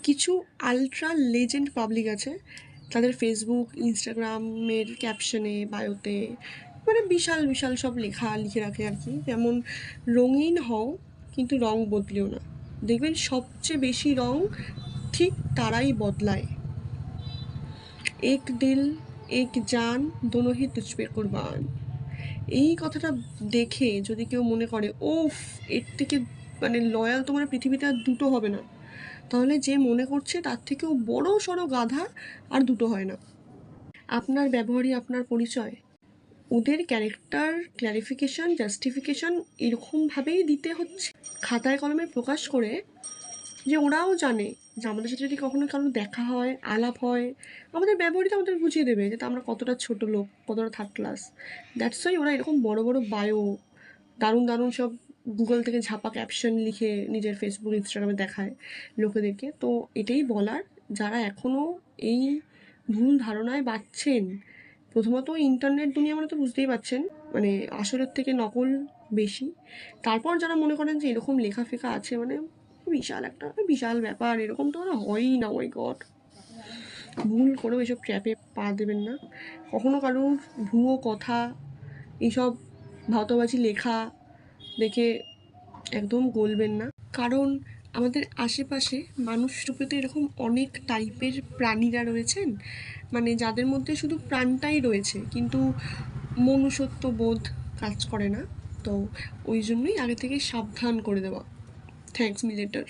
কিছু ultra legend public আছে, তাদের ফেসবুক ইনস্টাগ্রামের ক্যাপশনে বায়োতে মানে বিশাল বিশাল সব লেখা লিখে রাখে আর কি, যেমন রঙিন হও কিন্তু রং বদলিও না। দেখবেন সবচেয়ে বেশি রং ঠিক তারাই বদলায়। এক দিল এক জান দোনো হি তুঝ পে কুরবান। এই কথাটা দেখে যদি কেউ মনে করে ওফ, এর থেকে মানে লয়াল তোমার পৃথিবীতে আর দুটো হবে না, তাহলে যে মনে করছে তার থেকেও বড় সড়ো গাধা আর দুটো হয় না। আপনার ব্যবহারই আপনার পরিচয়। ওদের ক্যারেক্টার ক্ল্যারিফিকেশন জাস্টিফিকেশন এরকমভাবেই দিতে হচ্ছে খাতায় কলমে প্রকাশ করে, যে ওরাও জানে যে আমাদের সাথে যদি কখনো কারো দেখা হয় আলাপ হয়, আমাদের ব্যবহারই আমাদের বুঝিয়ে দেবে যে আমরা কতটা ছোট লোক, কতটা থার্ড ক্লাস। দ্যাটস ওয়াই ওরা এরকম বড় বড় বায়ো, দারুণ দারুণ সব গুগল থেকে ঝাপা ক্যাপশন লিখে নিজের ফেসবুক ইনস্টাগ্রামে দেখায় লোকেদেরকে। তো এটাই বলার, যারা এখনও এই ভুল ধারণায় বাঁচছেন, প্রথমত ইন্টারনেট দুনিয়া মানে তো বুঝতেই পারছেন, মানে আসলের থেকে নকল বেশি। তারপর যারা মনে করেন যে এরকম লেখাফেখা আছে মানে বিশাল একটা বিশাল ব্যাপার, এরকম তো ওরা হয়ই না। ওই গড, ভুল করেও এসব ট্র্যাপে পা দেবেন না। কখনো কারোর ভুয়ো কথা, এইসব ভাওতাবাজি লেখা দেখে একদম গলবেন না। কারণ আমাদের আশেপাশে মানুষ রূপে এরকম অনেক টাইপের প্রাণীরা রয়েছেন, মানে যাদের মধ্যে শুধু প্রাণটাই রয়েছে কিন্তু মনুষ্যত্ব বোধ কাজ করে না। তো ওই জন্যই আগে থেকে সাবধান করে দেওয়া। Thanks me letter.